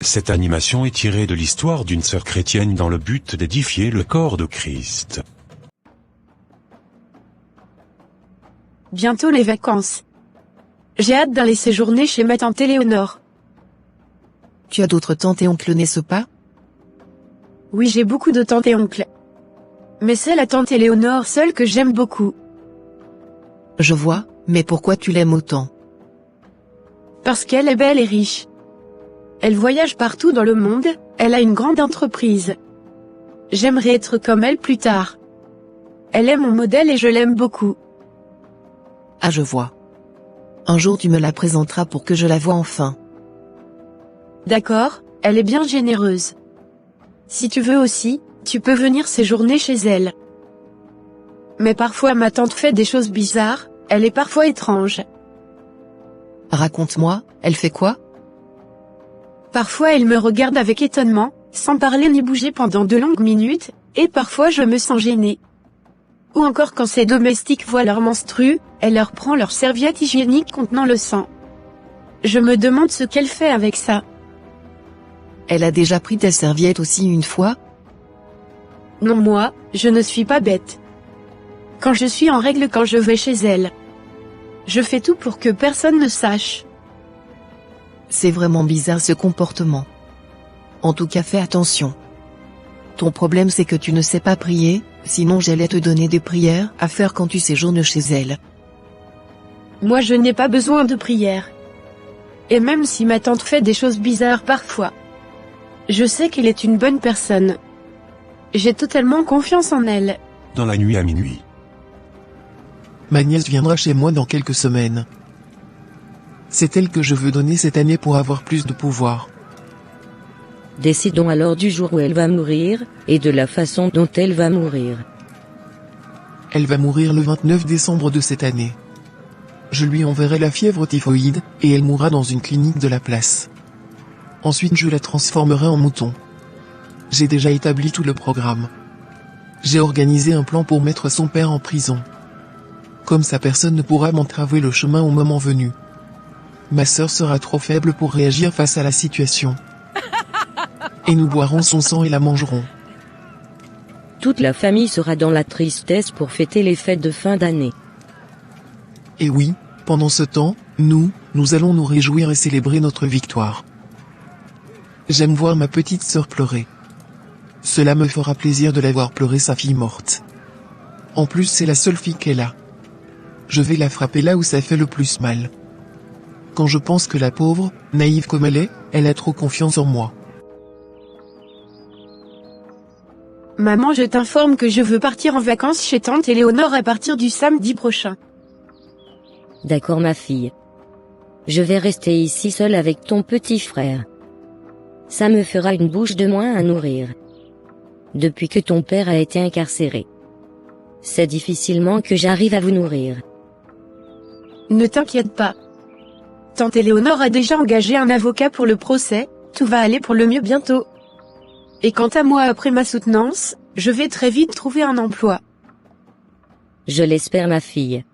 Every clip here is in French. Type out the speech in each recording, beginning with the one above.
Cette animation est tirée de l'histoire d'une sœur chrétienne dans le but d'édifier le corps de Christ. Bientôt les vacances. J'ai hâte d'aller séjourner chez ma tante Éléonore. Tu as d'autres tantes et oncles, n'est-ce pas? Oui, j'ai beaucoup de tantes et oncles. Mais c'est la tante Éléonore seule que j'aime beaucoup. Je vois, mais pourquoi tu l'aimes autant? Parce qu'elle est belle et riche. Elle voyage partout dans le monde, elle a une grande entreprise. J'aimerais être comme elle plus tard. Elle est mon modèle et je l'aime beaucoup. Ah, je vois. Un jour tu me la présenteras pour que je la voie enfin. D'accord, elle est bien généreuse. Si tu veux aussi, tu peux venir séjourner chez elle. Mais parfois ma tante fait des choses bizarres, elle est parfois étrange. Raconte-moi, elle fait quoi? Parfois elle me regarde avec étonnement, sans parler ni bouger pendant de longues minutes, et parfois je me sens gênée. Ou encore quand ses domestiques voient leurs menstrues, elle leur prend leur serviette hygiénique contenant le sang. Je me demande ce qu'elle fait avec ça. Elle a déjà pris ta serviette aussi une fois? Non, moi, je ne suis pas bête. Quand je suis en règle, quand je vais chez elle, je fais tout pour que personne ne sache. C'est vraiment bizarre ce comportement. En tout cas, fais attention. Ton problème c'est que tu ne sais pas prier, sinon j'allais te donner des prières à faire quand tu séjournes chez elle. Moi je n'ai pas besoin de prière. Et même si ma tante fait des choses bizarres parfois, je sais qu'elle est une bonne personne. J'ai totalement confiance en elle. Dans la nuit à minuit. Ma nièce viendra chez moi dans quelques semaines. C'est elle que je veux donner cette année pour avoir plus de pouvoir. Décidons alors du jour où elle va mourir, et de la façon dont elle va mourir. Elle va mourir le 29 décembre de cette année. Je lui enverrai la fièvre typhoïde, et elle mourra dans une clinique de la place. Ensuite je la transformerai en mouton. J'ai déjà établi tout le programme. J'ai organisé un plan pour mettre son père en prison. Comme ça personne ne pourra m'entraver le chemin au moment venu. Ma sœur sera trop faible pour réagir face à la situation. Et nous boirons son sang et la mangerons. Toute la famille sera dans la tristesse pour fêter les fêtes de fin d'année. Et oui, pendant ce temps, nous allons nous réjouir et célébrer notre victoire. J'aime voir ma petite sœur pleurer. Cela me fera plaisir de la voir pleurer sa fille morte. En plus c'est la seule fille qu'elle a. Je vais la frapper là où ça fait le plus mal. Quand je pense que la pauvre, naïve comme elle a trop confiance en moi. Maman, je t'informe que je veux partir en vacances chez tante Éléonore à partir du samedi prochain. D'accord ma fille. Je vais rester ici seule avec ton petit frère. Ça me fera une bouche de moins à nourrir. Depuis que ton père a été incarcéré, c'est difficilement que j'arrive à vous nourrir. Ne t'inquiète pas. Tante Éléonore a déjà engagé un avocat pour le procès, tout va aller pour le mieux bientôt. Et quant à moi après ma soutenance, je vais très vite trouver un emploi. Je l'espère ma fille.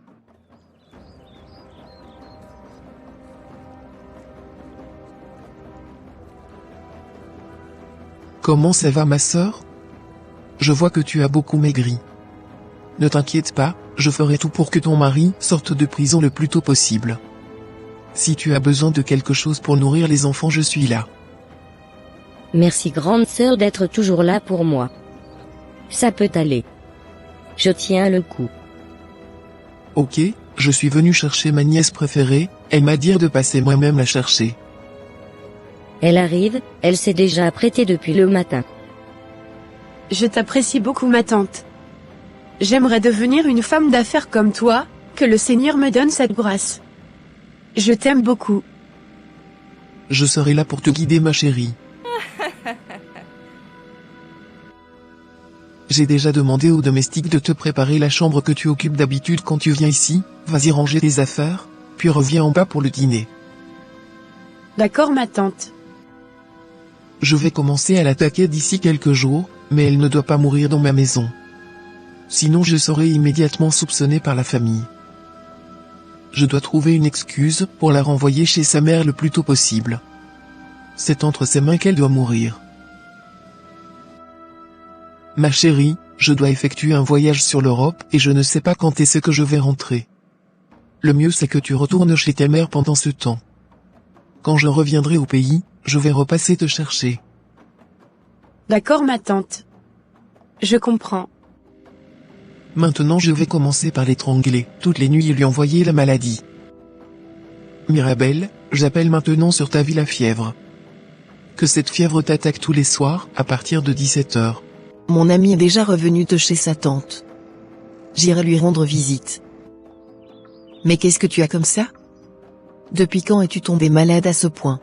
Comment ça va ma sœur? Je vois que tu as beaucoup maigri. Ne t'inquiète pas, je ferai tout pour que ton mari sorte de prison le plus tôt possible. Si tu as besoin de quelque chose pour nourrir les enfants, je suis là. Merci grande sœur d'être toujours là pour moi. Ça peut aller. Je tiens le coup. Ok, je suis venu chercher ma nièce préférée, elle m'a dit de passer moi-même la chercher. Elle arrive, elle s'est déjà apprêtée depuis le matin. Je t'apprécie beaucoup ma tante. J'aimerais devenir une femme d'affaires comme toi, que le Seigneur me donne cette grâce. Je t'aime beaucoup. Je serai là pour te guider ma chérie. J'ai déjà demandé au domestique de te préparer la chambre que tu occupes d'habitude quand tu viens ici, vas-y ranger tes affaires, puis reviens en bas pour le dîner. D'accord ma tante. Je vais commencer à l'attaquer d'ici quelques jours, mais elle ne doit pas mourir dans ma maison. Sinon je serai immédiatement soupçonné par la famille. Je dois trouver une excuse pour la renvoyer chez sa mère le plus tôt possible. c'est entre ses mains qu'elle doit mourir. Ma chérie, je dois effectuer un voyage sur l'Europe et je ne sais pas quand est-ce que je vais rentrer. Le mieux c'est que tu retournes chez ta mère pendant ce temps. Quand je reviendrai au pays, je vais repasser te chercher. D'accord ma tante. Je comprends. Maintenant je vais commencer par l'étrangler, toutes les nuits et lui envoyer la maladie. Mirabelle, j'appelle maintenant sur ta vie la fièvre. Que cette fièvre t'attaque tous les soirs, à partir de 17h. Mon ami est déjà revenu de chez sa tante. J'irai lui rendre visite. Mais qu'est-ce que tu as comme ça? Depuis quand es-tu tombé malade à ce point?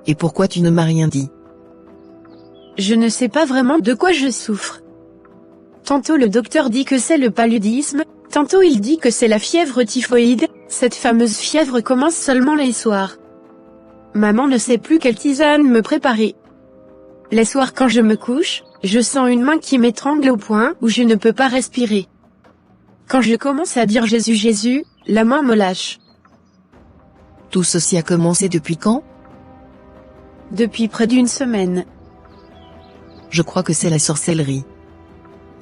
Et pourquoi tu ne m'as rien dit? Je ne sais pas vraiment de quoi je souffre. Tantôt le docteur dit que c'est le paludisme, tantôt il dit que c'est la fièvre typhoïde, cette fameuse fièvre commence seulement les soirs. Maman ne sait plus quelle tisane me préparer. Les soirs quand je me couche, je sens une main qui m'étrangle au point où je ne peux pas respirer. Quand je commence à dire Jésus Jésus, la main me lâche. Tout ceci a commencé depuis quand? Depuis près d'une semaine. Je crois que c'est la sorcellerie.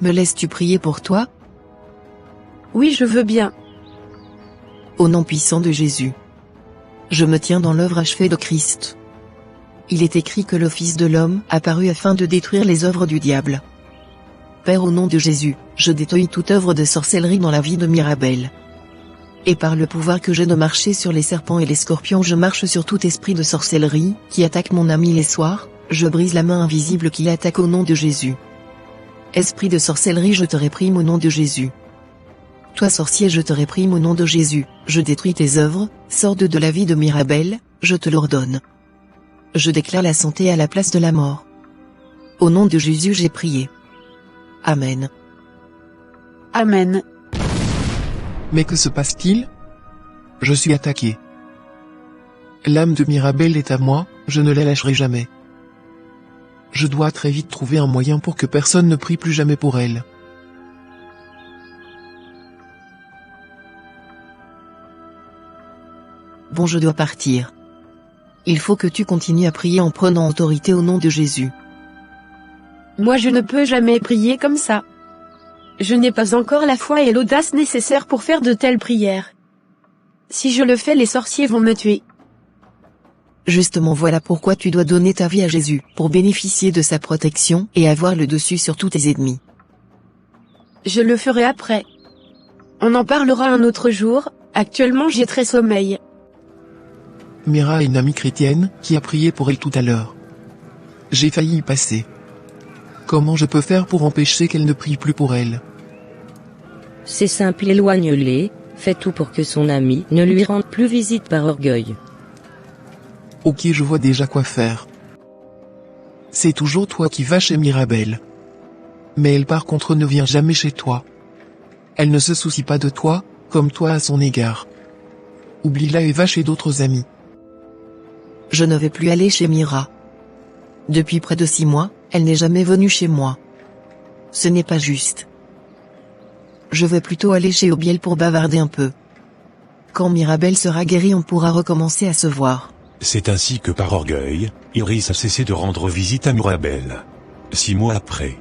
Me laisses-tu prier pour toi? Oui, je veux bien. Au nom puissant de Jésus. Je me tiens dans l'œuvre achevée de Christ. Il est écrit que le Fils de l'homme apparut afin de détruire les œuvres du diable. Père, au nom de Jésus, je détruis toute œuvre de sorcellerie dans la vie de Mirabelle. Et par le pouvoir que j'ai de marcher sur les serpents et les scorpions, je marche sur tout esprit de sorcellerie qui attaque mon ami les soirs, je brise la main invisible qui l'attaque au nom de Jésus. Esprit de sorcellerie, je te réprime au nom de Jésus. Toi sorcier, je te réprime au nom de Jésus, je détruis tes œuvres, sors de la vie de Mirabelle, je te l'ordonne. Je déclare la santé à la place de la mort. Au nom de Jésus j'ai prié. Amen. Amen. Mais que se passe-t-il? Je suis attaqué. L'âme de Mirabelle est à moi, je ne la lâcherai jamais. Je dois très vite trouver un moyen pour que personne ne prie plus jamais pour elle. Bon, je dois partir. Il faut que tu continues à prier en prenant autorité au nom de Jésus. Moi je ne peux jamais prier comme ça. Je n'ai pas encore la foi et l'audace nécessaires pour faire de telles prières. Si je le fais, les sorciers vont me tuer. Justement, voilà pourquoi tu dois donner ta vie à Jésus, pour bénéficier de sa protection et avoir le dessus sur tous tes ennemis. Je le ferai après. On en parlera un autre jour, actuellement j'ai très sommeil. Mira est une amie chrétienne qui a prié pour elle tout à l'heure. J'ai failli y passer. Comment je peux faire pour empêcher qu'elle ne prie plus pour elle? C'est simple, éloigne-les, fais tout pour que son ami ne lui rende plus visite par orgueil. Ok, je vois déjà quoi faire. C'est toujours toi qui vas chez Mirabelle. Mais elle par contre ne vient jamais chez toi. Elle ne se soucie pas de toi, comme toi à son égard. Oublie-la et va chez d'autres amis. Je ne vais plus aller chez Mira. Depuis près de 6 mois, elle n'est jamais venue chez moi. Ce n'est pas juste. Je vais plutôt aller chez Obiel pour bavarder un peu. Quand Mirabelle sera guérie, on pourra recommencer à se voir. C'est ainsi que par orgueil, Iris a cessé de rendre visite à Mirabelle. 6 mois après.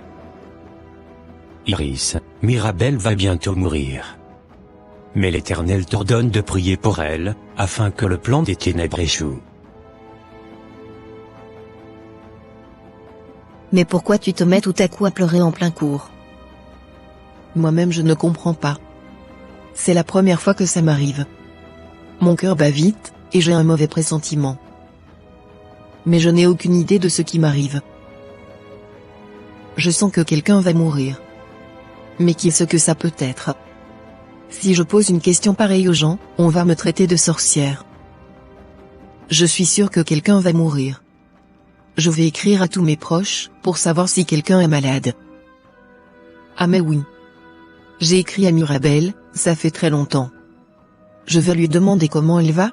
Iris, Mirabelle va bientôt mourir. Mais l'Éternel t'ordonne de prier pour elle, afin que le plan des ténèbres échoue. Mais pourquoi tu te mets tout à coup à pleurer en plein cours? Moi-même je ne comprends pas. C'est la première fois que ça m'arrive. Mon cœur bat vite, et j'ai un mauvais pressentiment. Mais je n'ai aucune idée de ce qui m'arrive. Je sens que quelqu'un va mourir. Mais qui est-ce que ça peut être? Si je pose une question pareille aux gens, on va me traiter de sorcière. Je suis sûre que quelqu'un va mourir. Je vais écrire à tous mes proches, pour savoir si quelqu'un est malade. Ah mais oui. J'ai écrit à Mirabelle, ça fait très longtemps. Je vais lui demander comment elle va.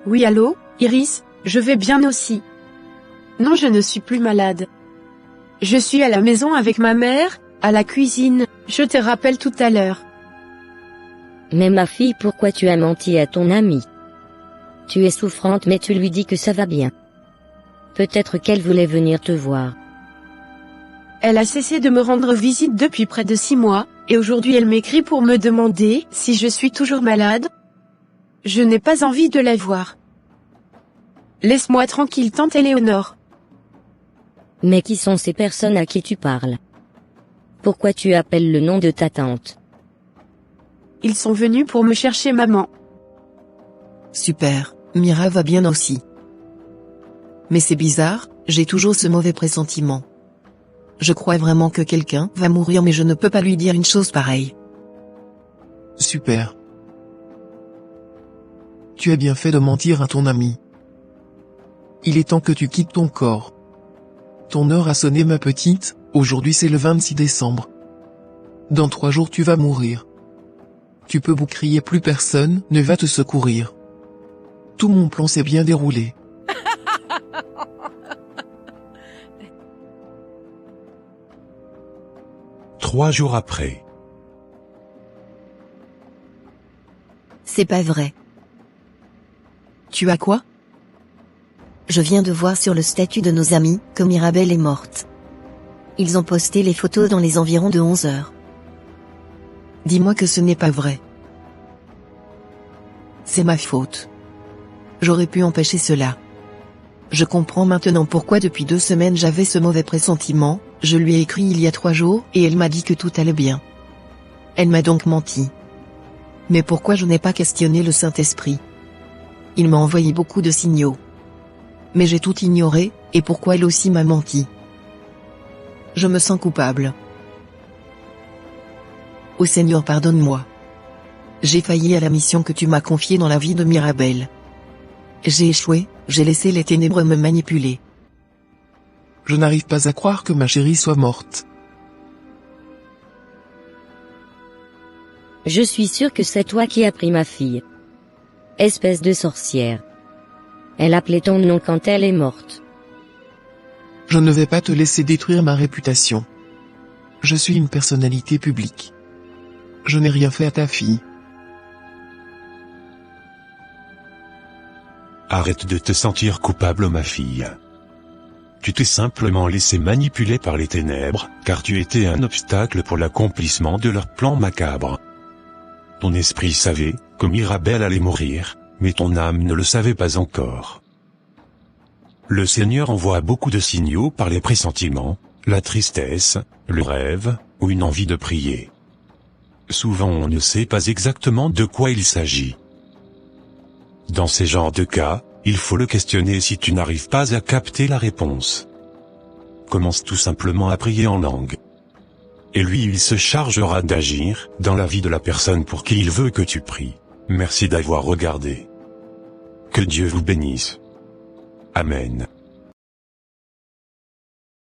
Oui, allô, Iris, je vais bien aussi. Non, je ne suis plus malade. Je suis à la maison avec ma mère, à la cuisine, je te rappelle tout à l'heure. Mais ma fille, pourquoi tu as menti à ton amie? Tu es souffrante mais tu lui dis que ça va bien. Peut-être qu'elle voulait venir te voir. Elle a cessé de me rendre visite depuis près de 6 mois, et aujourd'hui elle m'écrit pour me demander si je suis toujours malade. Je n'ai pas envie de la voir. Laisse-moi tranquille, tante Éléonore. Mais qui sont ces personnes à qui tu parles? Pourquoi tu appelles le nom de ta tante? Ils sont venus pour me chercher, maman. Super, Mira va bien aussi. Mais c'est bizarre, j'ai toujours ce mauvais pressentiment. Je crois vraiment que quelqu'un va mourir, mais je ne peux pas lui dire une chose pareille. Super. Tu as bien fait de mentir à ton ami. Il est temps que tu quittes ton corps. Ton heure a sonné, ma petite, aujourd'hui c'est le 26 décembre. Dans 3 jours tu vas mourir. Tu peux beau crier, plus personne ne va te secourir. Tout mon plan s'est bien déroulé. Trois jours après. C'est pas vrai. Tu as quoi? Je viens de voir sur le statut de nos amis que Mirabelle est morte. Ils ont posté les photos dans les environs de 11 heures. Dis-moi que ce n'est pas vrai. C'est ma faute. J'aurais pu empêcher cela. Je comprends maintenant pourquoi depuis 2 semaines j'avais ce mauvais pressentiment. Je lui ai écrit il y a 3 jours et elle m'a dit que tout allait bien. Elle m'a donc menti. Mais pourquoi je n'ai pas questionné le Saint-Esprit? Il m'a envoyé beaucoup de signaux. Mais j'ai tout ignoré, et pourquoi elle aussi m'a menti? Je me sens coupable. Ô Seigneur, pardonne-moi. J'ai failli à la mission que tu m'as confiée dans la vie de Mirabelle. J'ai échoué, j'ai laissé les ténèbres me manipuler. Je n'arrive pas à croire que ma chérie soit morte. Je suis sûr que c'est toi qui as pris ma fille. Espèce de sorcière. Elle appelait ton nom quand elle est morte. Je ne vais pas te laisser détruire ma réputation. Je suis une personnalité publique. Je n'ai rien fait à ta fille. Arrête de te sentir coupable, ma fille. Tu t'es simplement laissé manipuler par les ténèbres, car tu étais un obstacle pour l'accomplissement de leur plan macabre. Ton esprit savait que Mirabelle allait mourir, mais ton âme ne le savait pas encore. Le Seigneur envoie beaucoup de signaux par les pressentiments, la tristesse, le rêve, ou une envie de prier. Souvent on ne sait pas exactement de quoi il s'agit. Dans ces genres de cas, il faut le questionner si tu n'arrives pas à capter la réponse. Commence tout simplement à prier en langue. Et lui, il se chargera d'agir dans la vie de la personne pour qui il veut que tu pries. Merci d'avoir regardé. Que Dieu vous bénisse. Amen.